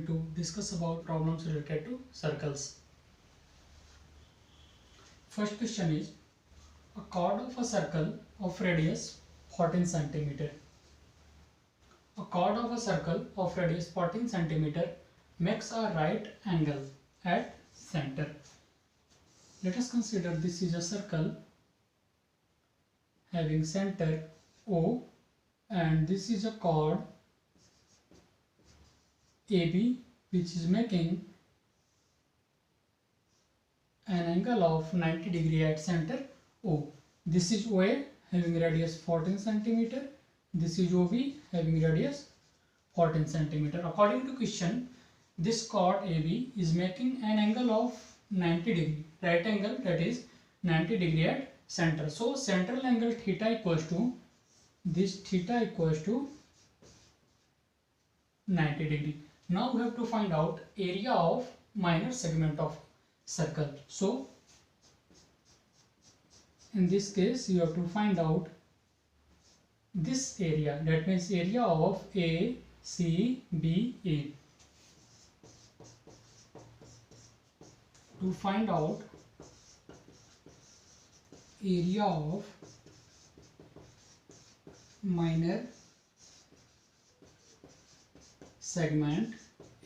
to discuss about problems related to circles. First question is, a chord of a circle of radius 14 centimeter. A chord of a circle of radius 14 centimeter makes a right angle at center. Let us consider this is a circle having center O, and this is a chord AB which is making an angle of 90 degree at center O. This is OA having radius 14 centimeter. This is OB having radius 14 centimeter. According to question, this chord AB is making an angle of 90 degree, right angle, that is 90 degree at center. So central angle theta equals to, this theta equals to 90 degree. Now we have to find out area of minor segment of circle. So in this case you have to find out this area, that means area of A, C, B, A. To find out area of minor segment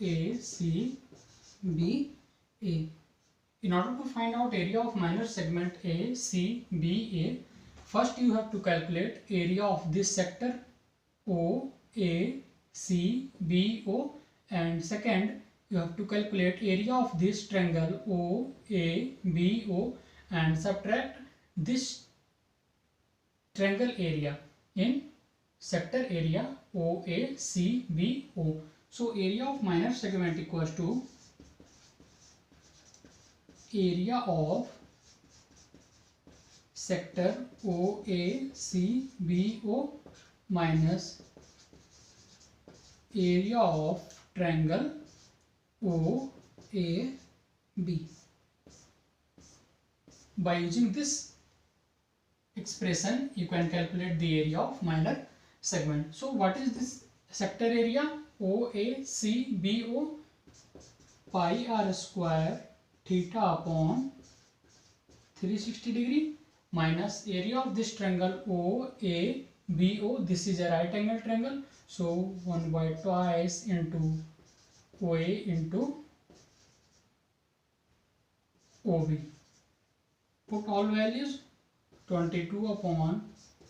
A, C, B, A. In order to find out area of minor segment A, C, B, A, first you have to calculate area of this sector O, A, C, B, O, and second you have to calculate area of this triangle O, A, B, O, and subtract this triangle area in sector area O, A, C, B, O. So area of minor segment equals to area of sector O, A, C, B, O minus area of triangle O, A, B. By using this expression, you can calculate the area of minor segment. So what is this sector area? O, A, C, B, O, pi r square theta upon 360 degree minus area of this triangle O, A, B, O. This is a right angle triangle. So 1 by twice into OA into OB. Put all values, 22 upon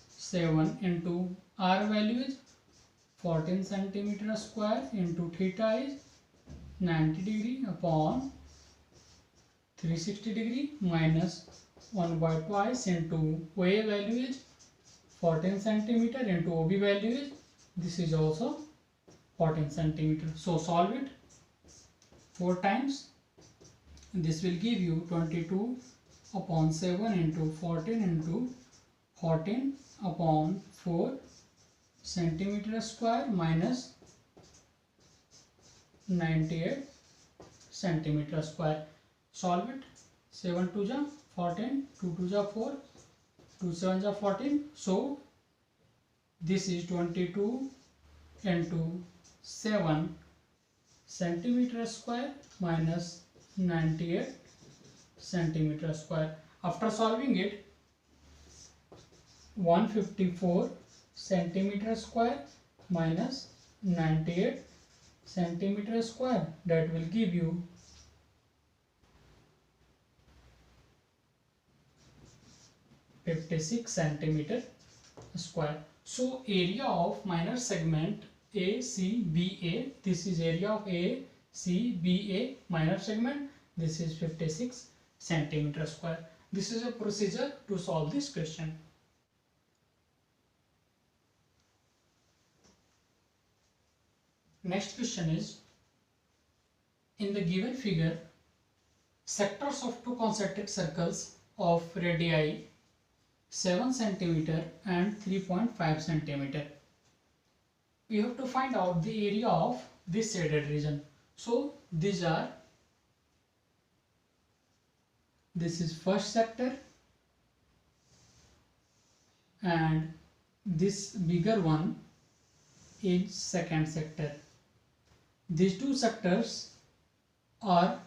7 into R value is 14 centimeter square into theta is 90 degree upon 360 degree minus 1 by twice into OA value is 14 centimeter into OB value is, this is also 14 centimeter. So solve it 4 times. This will give you 22 upon 7 into 14 into 14 upon 4 centimeter square minus 98 centimeter square. Solve it. 7 2 ja 14, 2 2 ja 4, 2 7 ja 14. So this is 22 into 7 centimeter square minus 98 centimeter square. After solving it, 154 centimeter square minus 98 centimeter square, that will give you 56 centimeter square. So area of minor segment A, C, B, A, this is area of A, C, B, A minor segment, this is 56 centimeter square. This is a procedure to solve this question. Next question is, in the given figure, sectors of two concentric circles of radii 7 centimeter and 3.5 centimeter. We have to find out the area of this shaded region. So these are, this is first sector and this bigger one is second sector. these two sectors are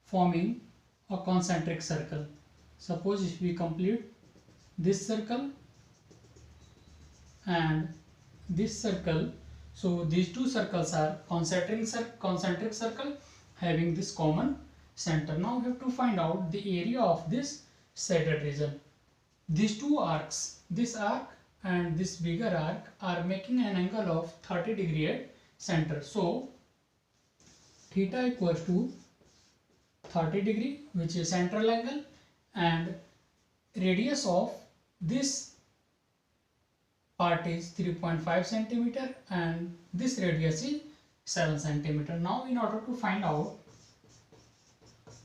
forming a concentric circle. Suppose if we complete this circle and this circle, so these two circles are concentric circle having this common center. Now we have to find out the area of this shaded region. These two arcs, this arc and this bigger arc, are making an angle of 30 degree at center. So theta equals to 30 degree, which is central angle, and radius of this part is 3.5 centimeter and this radius is 7 centimeter. Now in order to find out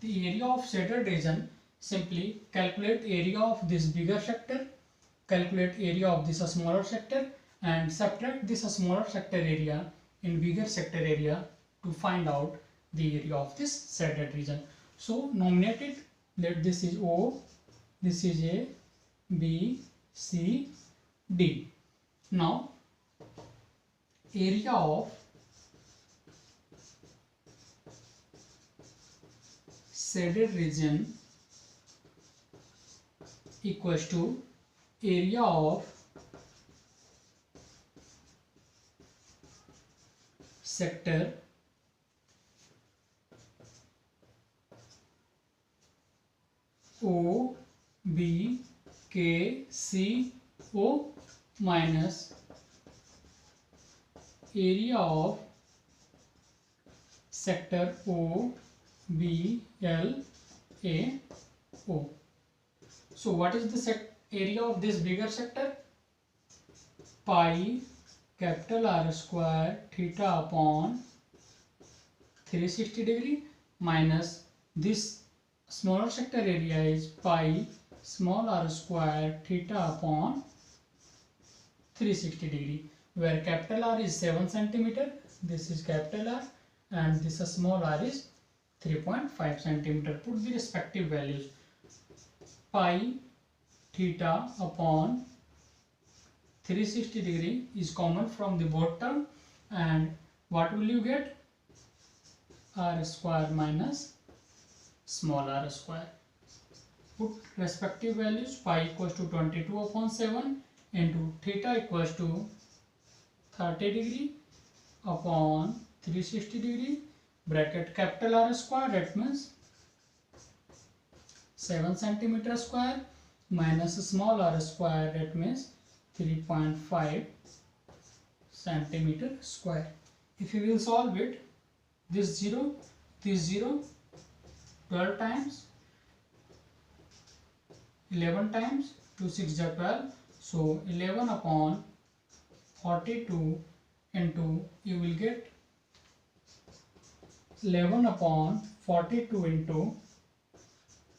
the area of shaded region, simply calculate area of this bigger sector, calculate area of this smaller sector, and subtract this smaller sector area in bigger sector area to find out the area of this shaded region. So nominate it, let this is O, this is A, B, C, D. Now area of shaded region equals to area of sector O, B, K, C, O minus area of sector O, B, L, A, O. So what is the area of this bigger sector? Pi capital R square theta upon 360 degree minus this smaller sector area is pi small r square theta upon 360 degree, where capital R is 7 centimeter, this is capital R, and this small r is 3.5 centimeter. Put the respective values. Pi theta upon 360 degree is common from the both term, and what will you get? R square minus small r square. Put respective values. Pi equals to 22 upon 7 into theta equals to 30 degree upon 360 degree, bracket capital R square, that means 7 centimeter square, minus small r square, that means 3.5 centimeter square. If you will solve it, this 0, 12 times, 11 times, 2 6 are 12, so 11 upon 42 into, you will get 11 upon 42 into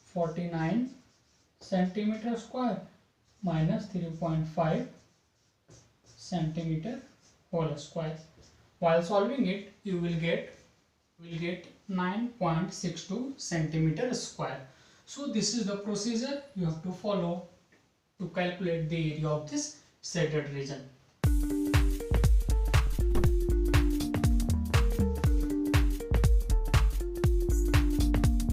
49 centimeter square minus 3.5 centimeter whole square. While solving it, you will get 9.62 centimeter square. So this is the procedure you have to follow to calculate the area of this shaded region.